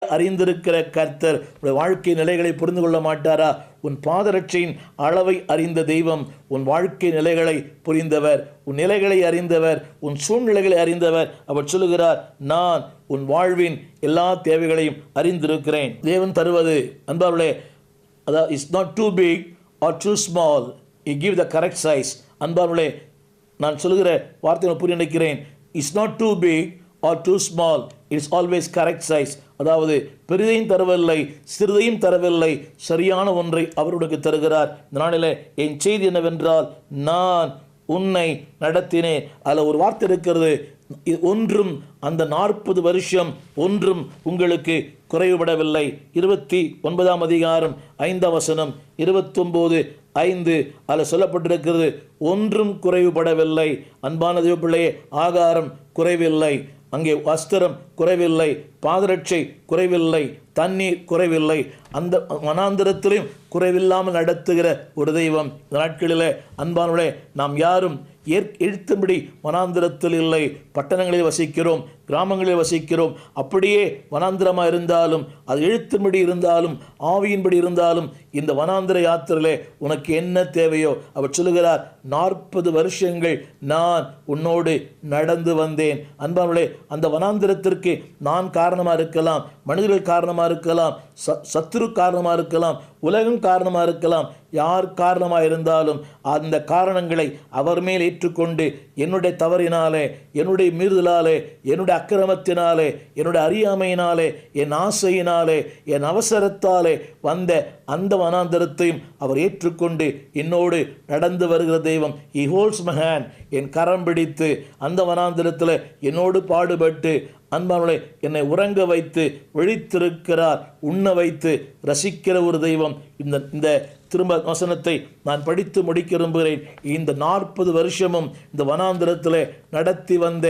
அறிந்திருக்கிற கர்த்தர் உன் வாழ்க்கை நிலைகளை புரிந்து கொள்ள மாட்டாரா? உன் பாதரட்சையின் அளவை அறிந்த தெய்வம் உன் வாழ்க்கை நிலைகளை புரிந்தவர், உன் நிலைகளை அறிந்தவர், உன் சூழ்நிலைகளை அறிந்தவர். அவர் சொல்லுகிறார், நான் உன் வாழ்வின் எல்லா தேவைகளையும் அறிந்திருக்கிறேன். தேவன் தருவது அன்பார்களே, அதாவது it's not too big or too small, you give the correct size. அன்பார்களே, நான் சொல்லுகிற வார்த்தையை புரிய நினைக்கிறேன். It's not too big or too small, it's always correct size. அதாவது பெரிதையும் தரவில்லை, சிறிதையும் தரவில்லை, சரியான ஒன்றை அவர் உனக்கு தருகிறார். இந்த நாளில் என் செய்தி என்னவென்றால், நான் உன்னை நடத்தினேன். அதில் ஒரு வார்த்தை இருக்கிறது, ஒன்றும் அந்த 40 வருஷம் ஒன்றும் உங்களுக்கு குறைவுபடவில்லை. 29ஆம் அதிகாரம் 5ஆம் வசனம், 29:5 அதில் சொல்லப்பட்டிருக்கிறது, ஒன்றும் குறைவுபடவில்லை. அன்பான தேவ பிள்ளையே, ஆகாரம் குறைவில்லை, அங்கே வஸ்திரம் குறைவில்லை, பாதரட்சை குறைவில்லை, தண்ணீர் குறைவில்லை. அந்த வனாந்திரத்திலும் குறைவில்லாமல் நடத்துகிற ஒரு தெய்வம். இந்த நாட்களில் அன்பானவர்களே, நாம் யாரும் எழுத்தும்படி வனாந்திரத்தில் இல்லை. பட்டணங்களில் வசிக்கிறோம், கிராமங்களில் வசிக்கிறோம். அப்படியே வனாந்திரமாக இருந்தாலும், அது எழுத்தும்படி இருந்தாலும், ஆவியின்படி இருந்தாலும், இந்த வனாந்திர யாத்திரையிலே உனக்கு என்ன தேவையோ அவர் சொல்லுகிறார், 40 வருஷங்கள் நான் உன்னோடு நடந்து வந்தேன். அன்பானவர்களே, அந்த வனாந்திரத்திற்கு நான் காரணமாக இருக்கலாம், மனிதர்கள் காரணமாக இருக்கலாம், சத்துரு காரணமாக இருக்கலாம், உலகம் காரணமாக இருக்கலாம். யார் காரணமாக இருந்தாலும் அந்த காரணங்களை அவர் மேல் ஏற்றுக்கொண்டு, என்னுடைய தவறினாலே, என்னுடைய மீறுதலாலே, என்னுடைய அக்கிரமத்தினாலே, என்னுடைய அறியாமையினாலே, என் ஆசையினாலே, என் அவசரத்தாலே வந்த அந்த வனாந்தரத்தையும் அவர் ஏற்றுக்கொண்டு என்னோடு நடந்து வருகிற தெய்வம். ஹி ஹோல்ட்ஸ் மை ஹேண்ட், என் கரம் பிடித்து அந்த வனாந்தரத்தில் என்னோடு பாடுபட்டு அன்பானவர்களே என்னை உறங்க வைத்து விழித்திருக்கிறார், உண்ண வைத்து ரசிக்கிற ஒரு தெய்வம். இந்த திரும்ப வசனத்தை நான் படித்து முடிக்க விரும்புகிறேன். இந்த 40 வருஷமும் இந்த வனாந்திரத்தில் நடத்தி வந்த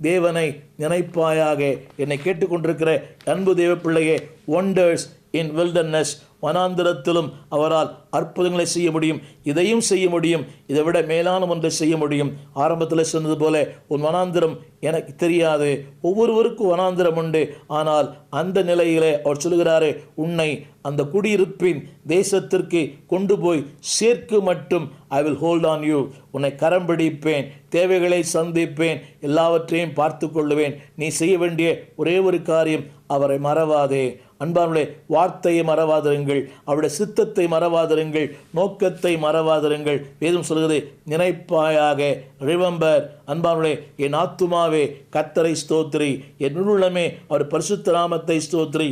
தேவனை நினைப்பாயாக. என்னை கேட்டுக்கொண்டிருக்கிற அன்பு தேவ பிள்ளையே, ஒண்டர்ஸ் இன் வில்டர்னஸ், வனாந்திரத்திலும் அவரால் அற்புதங்களை செய்ய முடியும். இதையும் செய்ய முடியும், இதை விட மேலான ஒன்றை செய்ய முடியும். ஆரம்பத்தில் சொன்னது போல, உன் வனாந்திரம் எனக்கு தெரியாது. ஒவ்வொருவருக்கும் வனாந்திரம் உண்டு. ஆனால் அந்த நிலையிலே அவர் சொல்லுகிறாரு, உன்னை அந்த குடியிருப்பின் தேசத்திற்கு கொண்டு போய் சேர்க்கு மட்டும் I will hold on you. உன்னை கரம் பிடிப்பேன், தேவைகளை சந்திப்பேன், எல்லாவற்றையும் பார்த்து கொள்ளுவேன். நீ செய்ய வேண்டிய ஒரே ஒரு காரியம், அவரை மறவாதே. அன்பானவர்களே, வார்த்தையை மறவாதிருங்கள், அவருடைய சித்தத்தை மறவாதிருங்கள், நோக்கத்தை மறவாதிருங்கள். வேதம் சொல்கிறது, நினைப்பாயாக. ரிமெம்பர். அன்பானவர்களே, என் ஆத்துமாவே கர்த்தரை ஸ்தோத்திரி, என் உள்ளமே அவர் பரிசுத்த நாமத்தை ஸ்தோத்திரி.